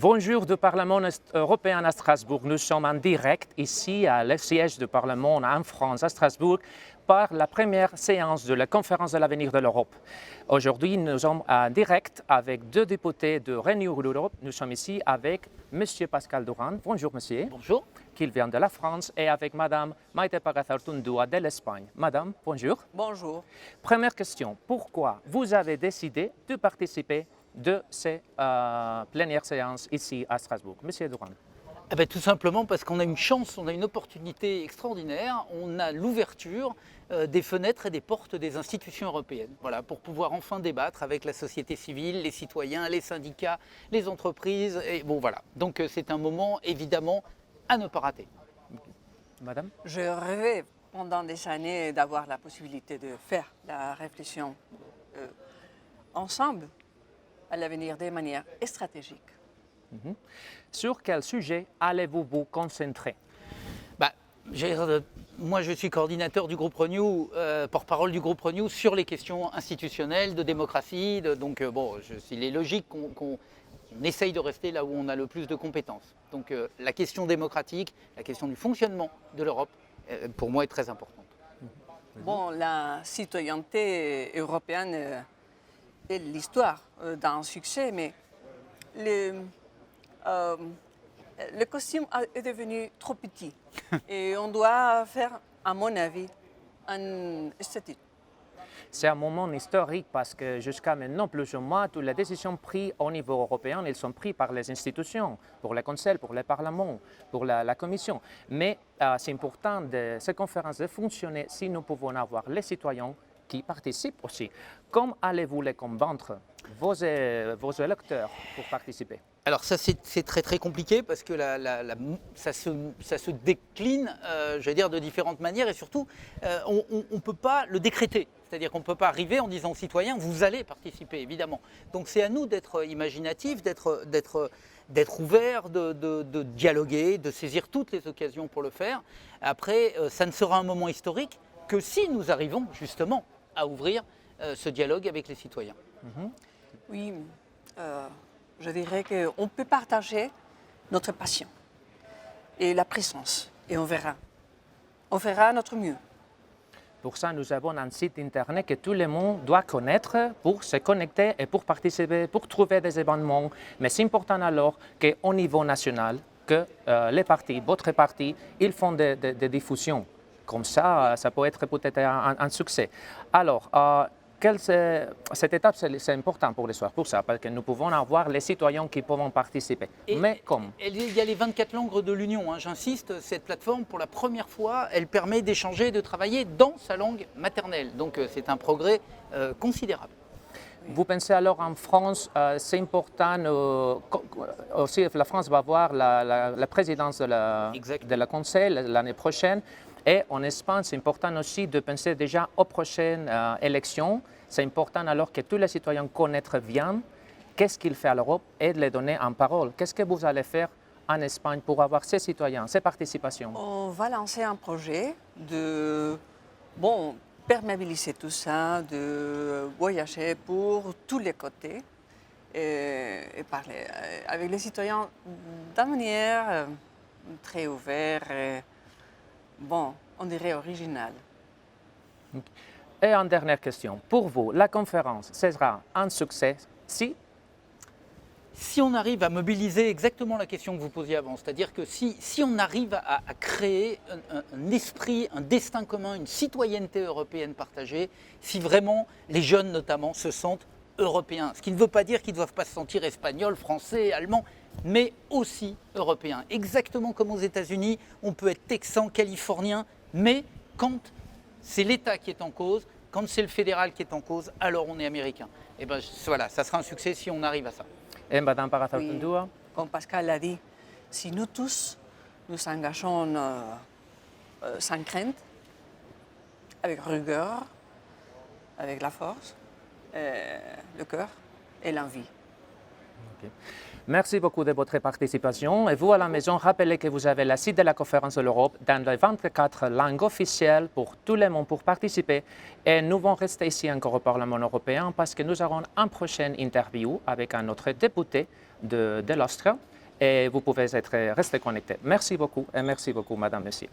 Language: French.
Bonjour du Parlement européen à Strasbourg. Nous sommes en direct ici à le siège du Parlement en France à Strasbourg par la première séance de la conférence de l'avenir de l'Europe. Aujourd'hui, nous sommes en direct avec deux députés de Renew Europe. Nous sommes ici avec M. Pascal Durand. Bonjour monsieur. Bonjour. Qui vient de la France et avec Madame Maite Pagazaurtundúa de l'Espagne. Madame, bonjour. Bonjour. Première question, pourquoi vous avez décidé de participer de ces plénières séances ici à Strasbourg? Monsieur Durand. Tout simplement parce qu'on a une chance, on a une opportunité extraordinaire, on a l'ouverture des fenêtres et des portes des institutions européennes, voilà, pour pouvoir enfin débattre avec la société civile, les citoyens, les syndicats, les entreprises, et bon voilà. Donc c'est un moment évidemment à ne pas rater. Madame? Je rêvais pendant des années d'avoir la possibilité de faire la réflexion ensemble à l'avenir de manière stratégique. Sur quel sujet allez-vous vous concentrer? Moi, je suis coordinateur du groupe Renew, porte-parole du groupe Renew sur les questions institutionnelles, de démocratie. Il est logique qu'on essaye de rester là où on a le plus de compétences. Donc la question démocratique, la question du fonctionnement de l'Europe, pour moi, est très importante. Bon, la citoyenneté européenne est l'histoire d'un succès, mais le costume est devenu trop petit et on doit faire, à mon avis, un statut. C'est un moment historique parce que jusqu'à maintenant, plus ou moins, toutes les décisions prises au niveau européen, elles sont prises par les institutions, pour le Conseil, pour le Parlement, pour la Commission. Mais c'est important de ces conférences de fonctionner si nous pouvons avoir les citoyens qui participent aussi. Comment allez-vous les convaincre, vos électeurs, pour participer? Alors ça c'est très très compliqué parce que ça se décline, de différentes manières et surtout on ne peut pas le décréter. C'est-à-dire qu'on ne peut pas arriver en disant aux citoyens vous allez participer évidemment. Donc c'est à nous d'être imaginatifs, d'être ouverts, de dialoguer, de saisir toutes les occasions pour le faire. Après ça ne sera un moment historique que si nous arrivons justement à ouvrir ce dialogue avec les citoyens. Oui. Je dirais qu'on peut partager notre passion et la présence, et on verra. On fera notre mieux. Pour ça, nous avons un site internet que tout le monde doit connaître pour se connecter et pour participer, pour trouver des événements. Mais c'est important alors qu'au niveau national, que les partis, votre parti, ils font des diffusions. Comme ça, ça peut être peut-être un succès. Alors, cette étape, c'est important pour l'histoire, pour ça, parce que nous pouvons avoir les citoyens qui peuvent participer. Mais comme il y a les 24 langues de l'Union, j'insiste, cette plateforme, pour la première fois, elle permet d'échanger, de travailler dans sa langue maternelle. Donc c'est un progrès considérable. Vous pensez alors en France, c'est important, aussi la France va avoir la présidence de la Conseil l'année prochaine. Et en Espagne, c'est important aussi de penser déjà aux prochaines élections. C'est important alors que tous les citoyens connaissent bien qu'est-ce qu'il fait à l'Europe et de les donner en parole. Qu'est-ce que vous allez faire en Espagne pour avoir ces citoyens, ces participations? On va lancer un projet de perméabiliser tout ça, de voyager pour tous les côtés et parler avec les citoyens d'une manière très ouverte. On dirait original. Et en dernière question, pour vous, la conférence sera un succès si on arrive à mobiliser exactement la question que vous posiez avant, c'est-à-dire que si on arrive à créer un esprit, un destin commun, une citoyenneté européenne partagée, si vraiment les jeunes notamment se sentent européens, ce qui ne veut pas dire qu'ils ne doivent pas se sentir espagnols, français, allemands, mais aussi européens. Exactement comme aux États-Unis, on peut être texan, californien, mais quand c'est l'État qui est en cause, quand c'est le fédéral qui est en cause, alors on est américain. Et voilà, ça sera un succès si on arrive à ça. Et Madame Pagazaurtundúa? Oui, comme Pascal l'a dit, si nous tous nous engageons sans crainte, avec rigueur, avec la force, le cœur et l'envie. Okay. Merci beaucoup de votre participation. Et vous, à la maison, rappelez que vous avez le site de la conférence de l'Europe dans les 24 langues officielles pour tout le monde pour participer. Et nous allons rester ici encore au Parlement européen parce que nous aurons une prochaine interview avec un autre député de l'Austrie. Et vous pouvez rester connectés. Merci beaucoup et merci beaucoup, Madame, Monsieur.